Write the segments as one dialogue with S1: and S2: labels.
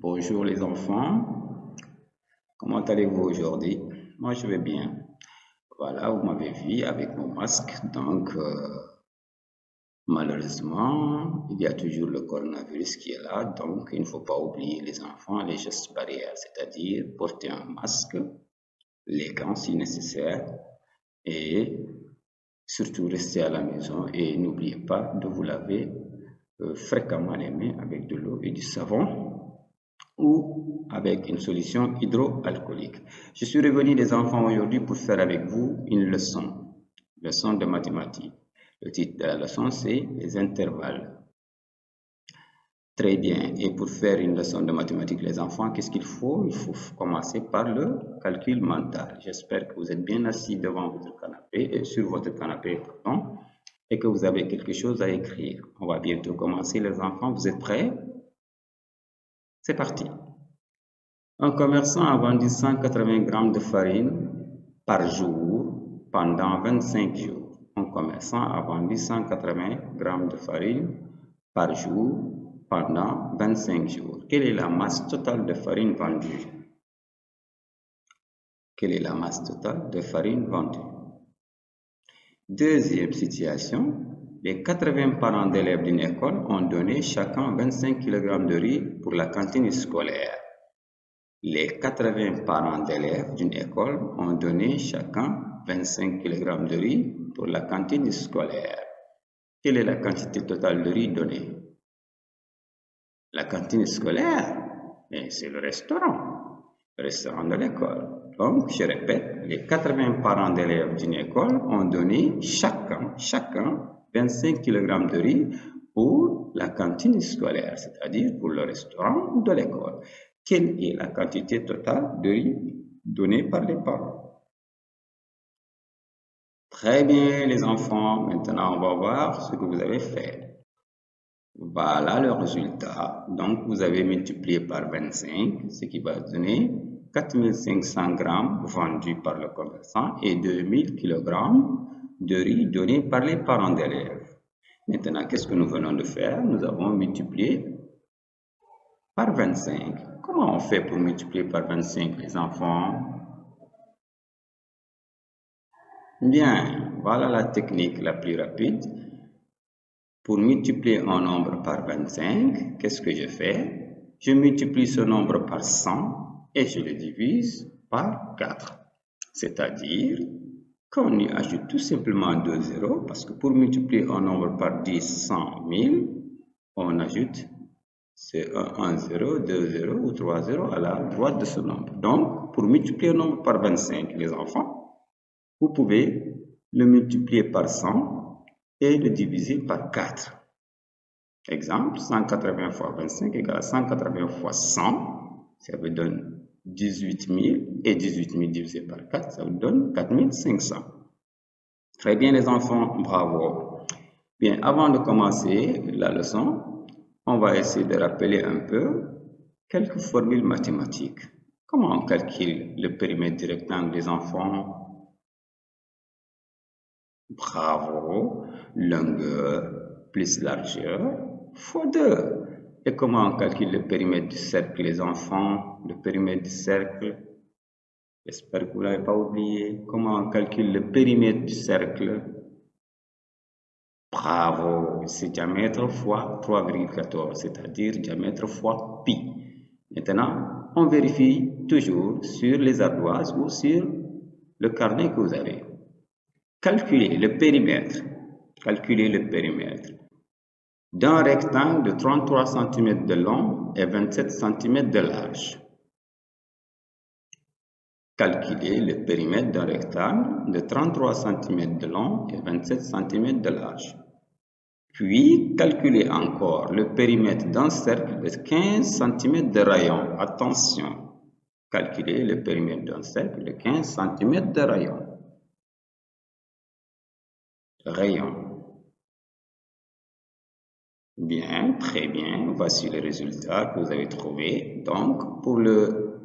S1: Bonjour les enfants, comment allez-vous aujourd'hui? Moi je vais bien. Voilà, vous m'avez vu avec mon masque, donc malheureusement, il y a toujours le coronavirus qui est là, donc il ne faut pas oublier les enfants, les gestes barrières, c'est-à-dire porter un masque, les gants si nécessaire, et surtout rester à la maison et n'oubliez pas de vous laver fréquemment les mains avec de l'eau et du savon ou avec une solution hydroalcoolique. Je suis revenu des enfants aujourd'hui pour faire avec vous une leçon de mathématiques. Le titre de la leçon, c'est les intervalles. Très bien. Et pour faire une leçon de mathématiques, les enfants, qu'est-ce qu'il faut? Il faut commencer par le calcul mental. J'espère que vous êtes bien assis devant votre canapé, sur votre canapé, pardon, et que vous avez quelque chose à écrire. On va bientôt commencer, les enfants. Vous êtes prêts? C'est parti. Un commerçant a vendu 180 grammes de farine par jour pendant 25 jours. Un commerçant a vendu 180 grammes de farine par jour pendant 25 jours. Quelle est la masse totale de farine vendue? Quelle est la masse totale de farine vendue? Deuxième situation, les 80 parents d'élèves d'une école ont donné chacun 25 kg de riz pour la cantine scolaire. Les 80 parents d'élèves d'une école ont donné chacun 25 kg de riz pour la cantine scolaire. Quelle est la quantité totale de riz donnée? La cantine scolaire, c'est le restaurant de l'école. Donc, je répète, les 80 parents d'élèves d'une école ont donné chacun 25 kg de riz pour la cantine scolaire, c'est-à-dire pour le restaurant de l'école. Quelle est la quantité totale de riz donnée par les parents? Très bien, les enfants. Maintenant, on va voir ce que vous avez fait. Voilà le résultat. Donc, vous avez multiplié par 25, ce qui va donner 4500 grammes vendus par le commerçant et 2000 kg de riz donnés par les parents d'élèves. Maintenant, qu'est-ce que nous venons de faire? Nous avons multiplié par 25. Comment on fait pour multiplier par 25, les enfants? Bien, voilà la technique la plus rapide. Pour multiplier un nombre par 25, qu'est-ce que je fais? Je multiplie ce nombre par 100 et je le divise par 4. C'est-à-dire qu'on y ajoute tout simplement 2 zéros parce que pour multiplier un nombre par 10, 100, 1000, on ajoute c'est 1 0, 2 0 ou 3 0 à la droite de ce nombre. Donc, pour multiplier un nombre par 25, les enfants, vous pouvez le multiplier par 100 et le diviser par 4. Exemple, 180 fois 25 égale à 180 fois 100, ça vous donne 18 000 et 18 000 divisé par 4, ça vous donne 4 500. Très bien les enfants, bravo. Bien, avant de commencer la leçon, on va essayer de rappeler un peu quelques formules mathématiques. Comment on calcule le périmètre du rectangle des enfants? Bravo, longueur plus largeur fois 2. Et comment on calcule le périmètre du cercle, les enfants? Le périmètre du cercle, j'espère que vous ne l'avez pas oublié. Comment on calcule le périmètre du cercle? Bravo, c'est diamètre fois 3,14, c'est-à-dire diamètre fois pi. Maintenant, on vérifie toujours sur les ardoises ou sur le carnet que vous avez. Calculez le périmètre. Calculez le périmètre d'un rectangle de 33 cm de long et 27 cm de large. Calculez le périmètre d'un rectangle de 33 cm de long et 27 cm de large. Puis, calculez encore le périmètre d'un cercle de 15 cm de rayon. Attention, calculez le périmètre d'un cercle de 15 cm de rayon. Bien, très bien. Voici le résultat que vous avez trouvé. Donc, pour le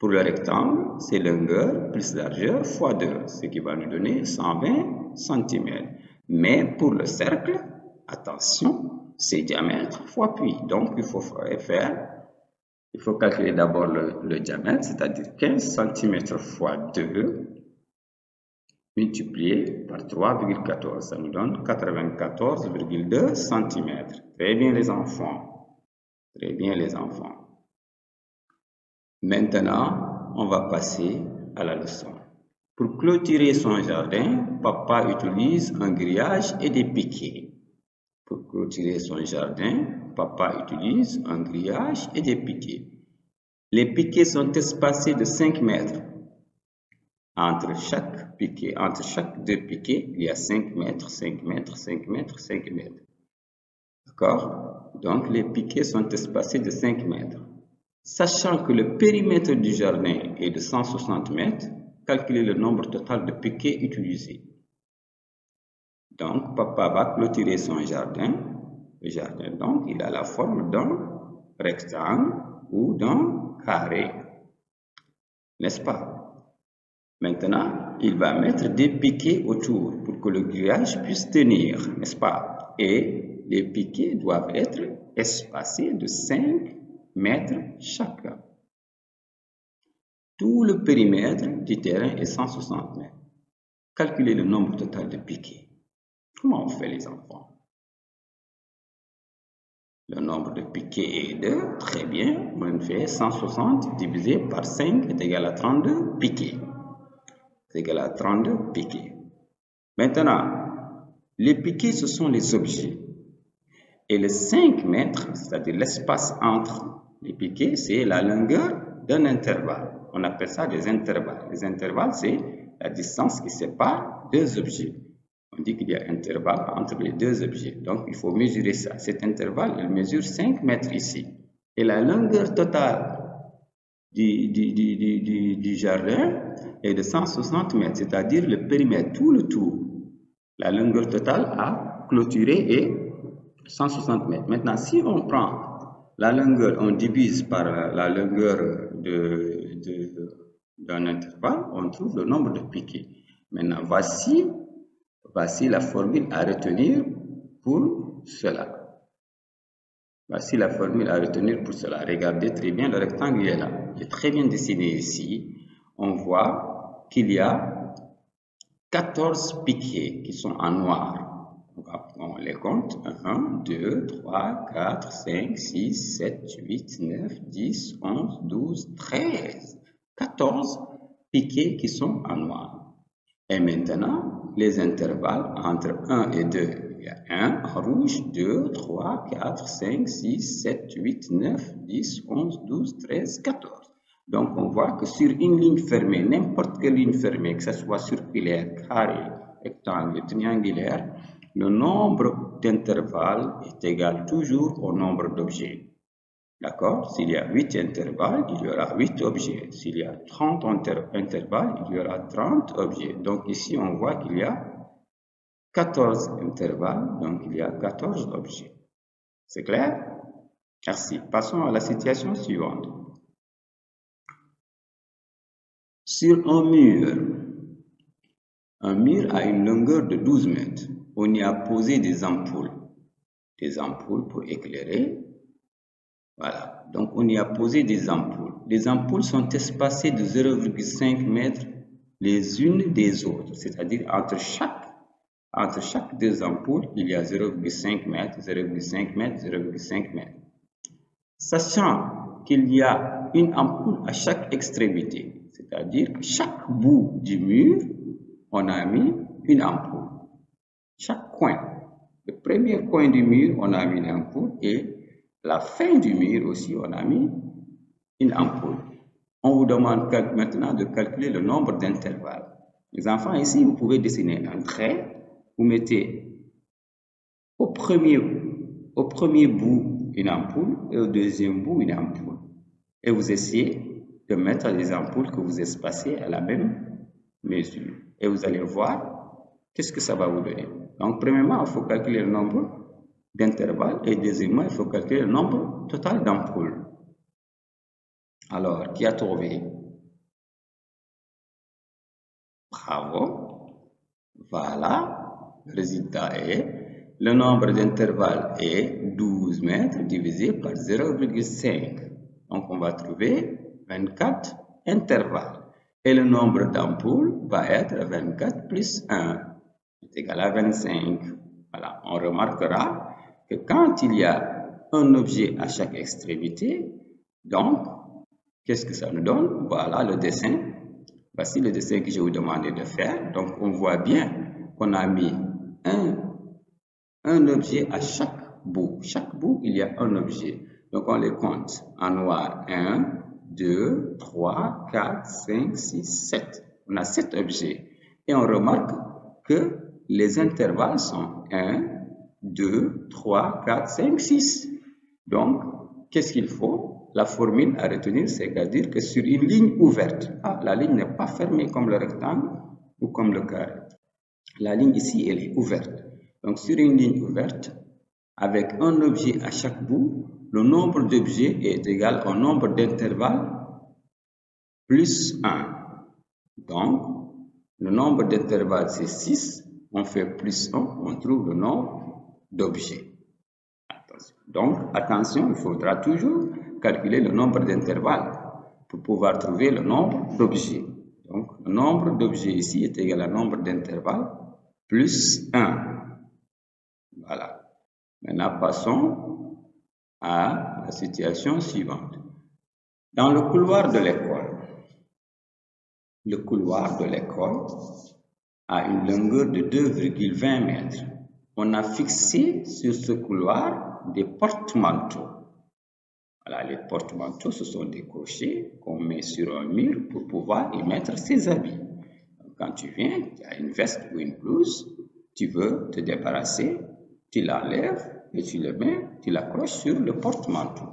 S1: rectangle, c'est longueur plus largeur fois 2, ce qui va nous donner 120 cm. Mais pour le cercle, attention, c'est diamètre fois pi. Donc, il faut faire Il faut calculer d'abord le diamètre, c'est-à-dire 15 cm fois 2 multiplié par 3,14. Ça nous donne 94,2 cm. Très bien les enfants. Très bien les enfants. Maintenant, on va passer à la leçon. Pour clôturer son jardin, papa utilise un grillage et des piquets. Pour clôturer son jardin, papa utilise un grillage et des piquets. Les piquets sont espacés de 5 mètres. Entre chaque deux piquets, il y a 5 mètres, 5 mètres, 5 mètres, 5 mètres. D'accord? Donc, les piquets sont espacés de 5 mètres. Sachant que le périmètre du jardin est de 160 mètres, calculez le nombre total de piquets utilisés. Donc, papa va clôturer son jardin. Le jardin, donc, il a la forme d'un rectangle ou d'un carré. N'est-ce pas? Maintenant, il va mettre des piquets autour pour que le grillage puisse tenir, n'est-ce pas? Et les piquets doivent être espacés de 5 mètres chacun. Tout le périmètre du terrain est 160 mètres. Calculez le nombre total de piquets. Comment on fait les enfants? Le nombre de piquets est 2. Très bien. On fait 160 divisé par 5 est égal à 32 piquets. C'est égal à 32 piquets. Maintenant, les piquets, ce sont les objets. Et les 5 mètres, c'est-à-dire l'espace entre les piquets, c'est la longueur d'un intervalle. On appelle ça des intervalles. Les intervalles, c'est la distance qui sépare deux objets. On dit qu'il y a un intervalle entre les deux objets. Donc, il faut mesurer ça. Cet intervalle, il mesure 5 mètres ici. Et la longueur totale du jardin est de 160 mètres, c'est-à-dire le périmètre, tout le tour. La longueur totale à clôturer est 160 mètres. Maintenant, si on prend la longueur, on divise par la longueur d'un intervalle, on trouve le nombre de piquets. Maintenant, voici la formule à retenir pour cela. Voici la formule à retenir pour cela. Regardez très bien, le rectangle est là. Il est très bien dessiné ici. On voit qu'il y a 14 piquets qui sont en noir. On les compte. 1, 2, 3, 4, 5, 6, 7, 8, 9, 10, 11, 12, 13. 14 piquets qui sont en noir. Et maintenant, les intervalles entre 1 et 2. Il y a 1 en rouge, 2, 3, 4, 5, 6, 7, 8, 9, 10, 11, 12, 13, 14. Donc, on voit que sur une ligne fermée, n'importe quelle ligne fermée, que ce soit circulaire, carré, rectangle, triangulaire, le nombre d'intervalles est égal toujours au nombre d'objets. D'accord? S'il y a 8 intervalles, il y aura 8 objets. S'il y a 30 intervalles, il y aura 30 objets. Donc, ici, on voit qu'il y a 14 intervalles, donc il y a 14 objets. C'est clair? Merci. Passons à la situation suivante. Sur un mur a une longueur de 12 mètres. On y a posé des ampoules pour éclairer. Voilà, donc on y a posé des ampoules. Les ampoules sont espacées de 0,5 mètres les unes des autres, c'est-à-dire entre chaque deux ampoules, il y a 0,5 mètres, 0,5 mètres, 0,5 mètres. Sachant qu'il y a une ampoule à chaque extrémité, c'est-à-dire que chaque bout du mur, on a mis une ampoule. Chaque coin, le premier coin du mur, on a mis une ampoule et la fin du mur aussi, on a mis une ampoule. On vous demande maintenant de calculer le nombre d'intervalles. Les enfants, ici, vous pouvez dessiner un trait. Vous mettez au premier bout une ampoule et au deuxième bout une ampoule. Et vous essayez de mettre les ampoules que vous espacez à la même mesure. Et vous allez voir qu'est-ce que ça va vous donner. Donc, premièrement, il faut calculer le nombre d'intervalles et deuxièmement, il faut calculer le nombre total d'ampoules. Alors, qui a trouvé? Bravo. Voilà. Le résultat est, le nombre d'intervalles est 12 mètres divisé par 0,5. Donc, on va trouver 24 intervalles. Et le nombre d'ampoules va être 24 plus 1 est égal à 25. Voilà, on remarquera que quand il y a un objet à chaque extrémité, donc, qu'est-ce que ça nous donne? Voilà le dessin. Voici le dessin que je vous demandais de faire. Donc, on voit bien qu'on a mis un objet à chaque bout. Chaque bout, il y a un objet. Donc, on les compte en noir. 1, 2, 3, 4, 5, 6, 7. On a 7 objets. Et on remarque que les intervalles sont 1, 2, 3, 4, 5, 6. Donc, qu'est-ce qu'il faut? La formule à retenir, c'est-à-dire que sur une ligne ouverte, la ligne n'est pas fermée comme le rectangle ou comme le carré. La ligne ici, elle est ouverte. Donc, sur une ligne ouverte, avec un objet à chaque bout, le nombre d'objets est égal au nombre d'intervalles plus 1. Donc, le nombre d'intervalles, c'est 6. On fait plus 1, on trouve le nombre d'objets. Donc, attention, il faudra toujours calculer le nombre d'intervalles pour pouvoir trouver le nombre d'objets. Donc, le nombre d'objets ici est égal au nombre d'intervalles plus 1. Voilà. Maintenant, passons à la situation suivante. Dans le couloir de l'école a une longueur de 2,20 mètres. On a fixé sur ce couloir des porte-manteaux. Voilà, les porte-manteaux, ce sont des crochets qu'on met sur un mur pour pouvoir y mettre ses habits. Donc, quand tu viens, tu as une veste ou une blouse, tu veux te débarrasser, tu l'enlèves et tu le mets, tu l'accroches sur le porte-manteau.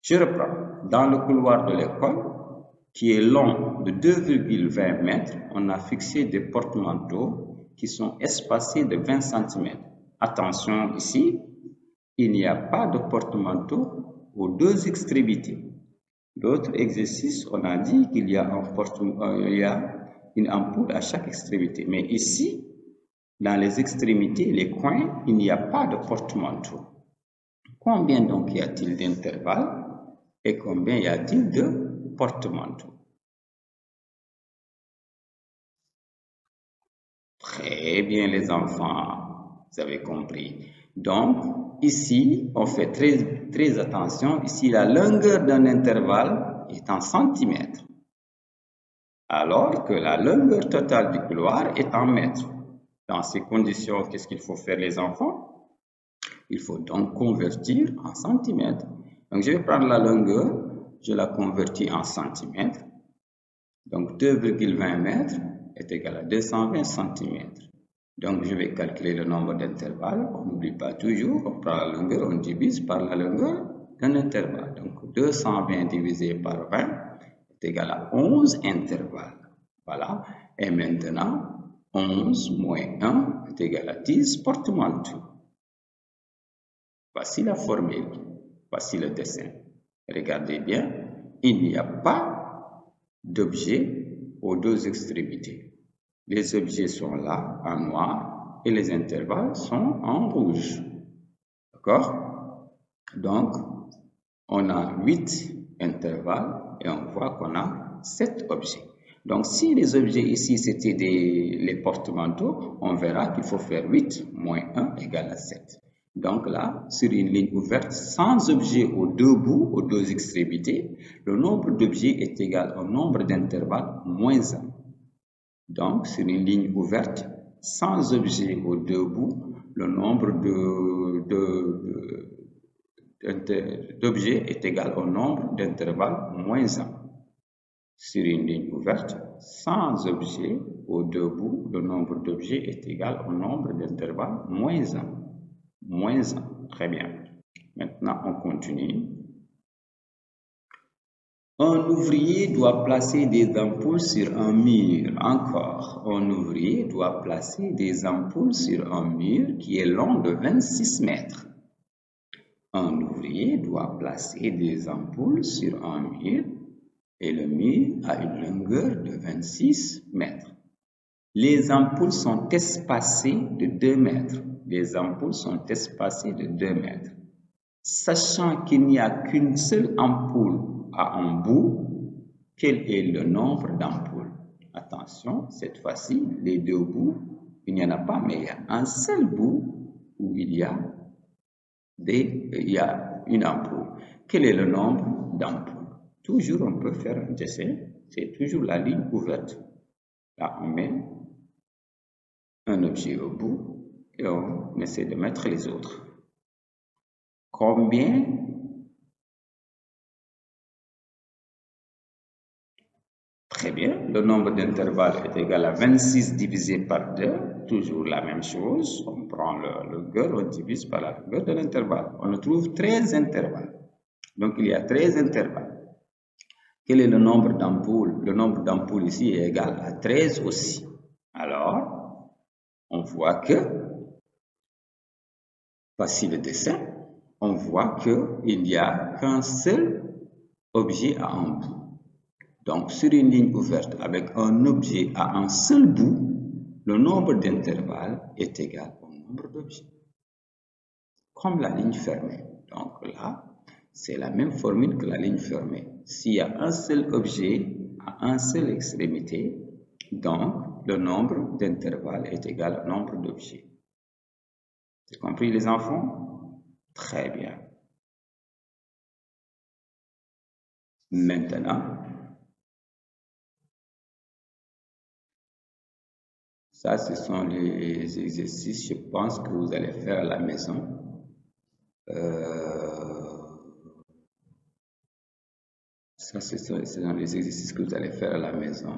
S1: Je reprends. Dans le couloir de l'école, qui est long de 2,20 mètres, on a fixé des porte-manteaux qui sont espacés de 20 cm. Attention ici, il n'y a pas de porte-manteau aux deux extrémités. L'autre exercice, on a dit qu'il y a une ampoule à chaque extrémité. Mais ici, dans les extrémités, les coins, il n'y a pas de porte-manteau. Combien donc y a-t-il d'intervalles et combien y a-t-il de porte-manteaux? Très bien les enfants, vous avez compris. Donc, ici, on fait très attention. Ici, la longueur d'un intervalle est en centimètres, alors que la longueur totale du couloir est en mètres. Dans ces conditions, qu'est-ce qu'il faut faire les enfants? Il faut donc convertir en centimètres. Donc, je vais prendre la longueur, je la convertis en centimètres. Donc, 2,20 mètres est égal à 220 centimètres. Donc, je vais calculer le nombre d'intervalles. On n'oublie pas toujours, on prend la longueur, on divise par la longueur d'un intervalle. Donc, 220 divisé par 20 est égal à 11 intervalles. Voilà. Et maintenant, 11 moins 1 est égal à 10 porte-manteaux. Voici la formule. Voici le dessin. Regardez bien, il n'y a pas d'objet aux deux extrémités. Les objets sont là en noir et les intervalles sont en rouge. D'accord? Donc, on a 8 intervalles et on voit qu'on a 7 objets. Donc, si les objets ici, c'était les porte-manteaux, on verra qu'il faut faire 8 moins 1 égale à 7. Donc là, sur une ligne ouverte, sans objet aux deux bouts, aux deux extrémités, le nombre d'objets est égal au nombre d'intervalles moins 1. Donc, sur une ligne ouverte, sans objet aux deux bouts, le nombre d'objets est égal au nombre d'intervalles moins 1. Sur une ligne ouverte, sans objet aux deux bouts, le nombre d'objets est égal au nombre d'intervalles moins 1. Moins 1. Très bien. Maintenant, on continue. Un ouvrier doit placer des ampoules sur un mur. Encore, un ouvrier doit placer des ampoules sur un mur qui est long de 26 mètres. Un ouvrier doit placer des ampoules sur un mur et le mur a une longueur de 26 mètres. Les ampoules sont espacées de 2 mètres. Les ampoules sont espacées de 2 mètres. Sachant qu'il n'y a qu'une seule ampoule à un bout, quel est le nombre d'ampoules? Attention, cette fois-ci, les deux bouts, il n'y en a pas, mais il y a un seul bout où il y a une ampoule. Quel est le nombre d'ampoules? Toujours, on peut faire un dessin. C'est toujours la ligne ouverte. Là, on met un objet au bout et on essaie de mettre les autres. Combien? Très bien. Le nombre d'intervalles est égal à 26 divisé par 2. Toujours la même chose. On prend le longueur, on divise par la longueur de l'intervalle. On trouve 13 intervalles. Donc, il y a 13 intervalles. Quel est le nombre d'ampoules? Le nombre d'ampoules ici est égal à 13 aussi. Alors, on voit que, voici le dessin, on voit qu'il n'y a qu'un seul objet à un bout. Donc, sur une ligne ouverte avec un objet à un seul bout, le nombre d'intervalles est égal au nombre d'objets. Comme la ligne fermée. Donc là, c'est la même formule que la ligne fermée. S'il y a un seul objet à une seule extrémité, donc le nombre d'intervalles est égal au nombre d'objets. C'est compris les enfants? Très bien. Maintenant, ça ce sont les exercices, je pense, que vous allez faire à la maison. Ça, ce sont les exercices que vous allez faire à la maison.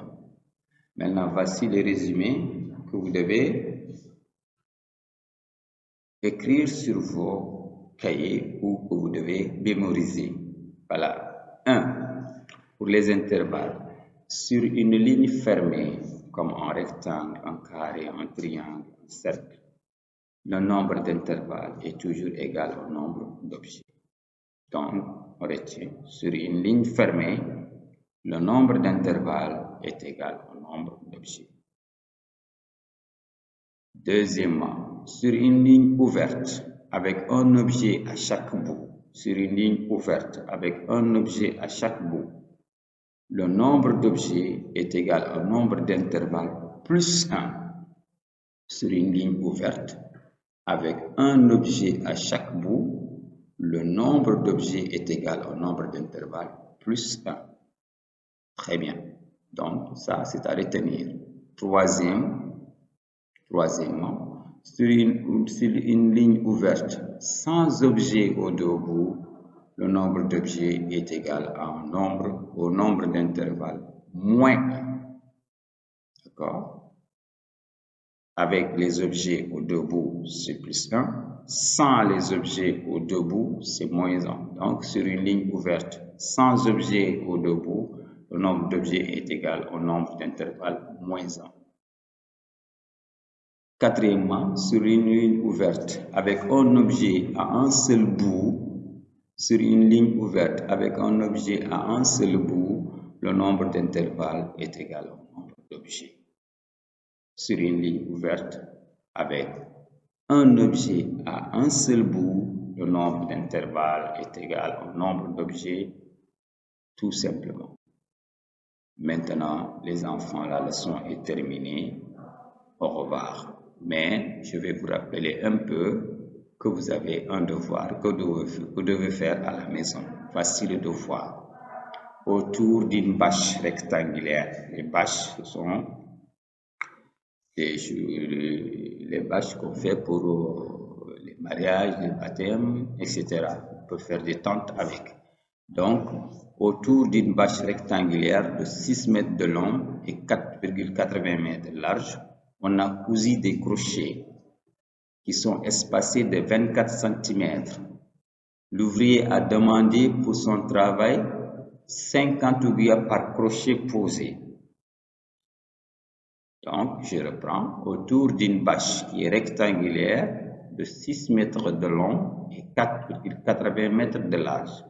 S1: Maintenant, voici les résumés que vous devez écrire sur vos cahiers ou que vous devez mémoriser. Voilà. 1. Pour les intervalles. Sur une ligne fermée, comme un rectangle, un carré, un triangle, un cercle, le nombre d'intervalles est toujours égal au nombre d'objets. Donc, on retient, sur une ligne fermée, le nombre d'intervalles est égal au nombre d'objets. Deuxièmement, sur une ligne ouverte avec un objet à chaque bout, sur une ligne ouverte avec un objet à chaque bout, le nombre d'objets est égal au nombre d'intervalles plus 1. Sur une ligne ouverte avec un objet à chaque bout, le nombre d'objets est égal au nombre d'intervalles plus 1. Très bien. Donc, ça, c'est à retenir. Troisièmement, sur une ligne ouverte sans objet aux deux bouts, le nombre d'objets est égal au nombre d'intervalles moins 1. D'accord? Avec les objets aux deux bouts, c'est plus 1. Sans les objets aux deux bouts, c'est moins 1. Donc, sur une ligne ouverte sans objet aux deux bouts, le nombre d'objets est égal au nombre d'intervalles moins 1. Quatrièmement, sur une ligne ouverte avec un objet à un seul bout, sur une ligne ouverte avec un objet à un seul bout, le nombre d'intervalles est égal au nombre d'objets. Sur une ligne ouverte avec un objet à un seul bout, le nombre d'intervalles est égal au nombre d'objets, tout simplement. Maintenant, les enfants, la leçon est terminée. Au revoir. Mais je vais vous rappeler un peu que vous avez un devoir que vous devez faire à la maison. Voici le devoir. Autour d'une bâche rectangulaire. Les bâches, ce sont les bâches qu'on fait pour les mariages, les baptêmes, etc. On peut faire des tentes avec. Donc, autour d'une bâche rectangulaire de 6 mètres de long et 4,80 mètres de large, on a cousu des crochets qui sont espacés de 24 cm. L'ouvrier a demandé pour son travail 50 aiguilles par crochet posé. Donc, je reprends. Autour d'une bâche qui est rectangulaire de 6 mètres de long et 4,80 mètres de large,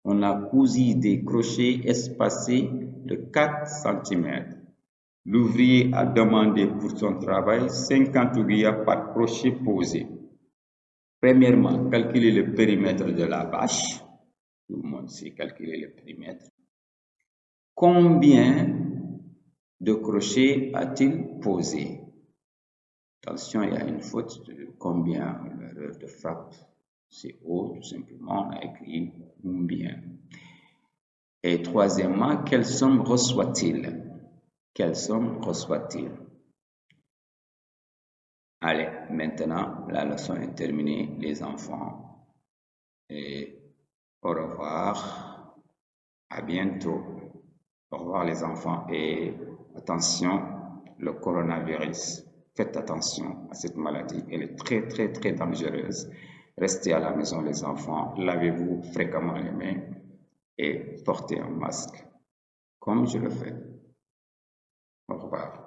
S1: on a cousu des crochets espacés de 4 cm. L'ouvrier a demandé pour son travail 50 aiguilles par crochet posé. Premièrement, calculer le périmètre de la bâche. Tout le monde sait calculer le périmètre. Combien de crochets a-t-il posé? Attention, il y a une faute de combien, l'erreur de frappe. C'est O, tout simplement, on a écrit combien. Et troisièmement, quelle somme reçoit-il? Quelle somme reçoit-il? Allez, maintenant, la leçon est terminée, les enfants. Et au revoir, à bientôt. Au revoir les enfants et attention, le coronavirus. Faites attention à cette maladie, elle est très très très dangereuse. Restez à la maison les enfants, lavez-vous fréquemment les mains et portez un masque, comme je le fais. Au revoir.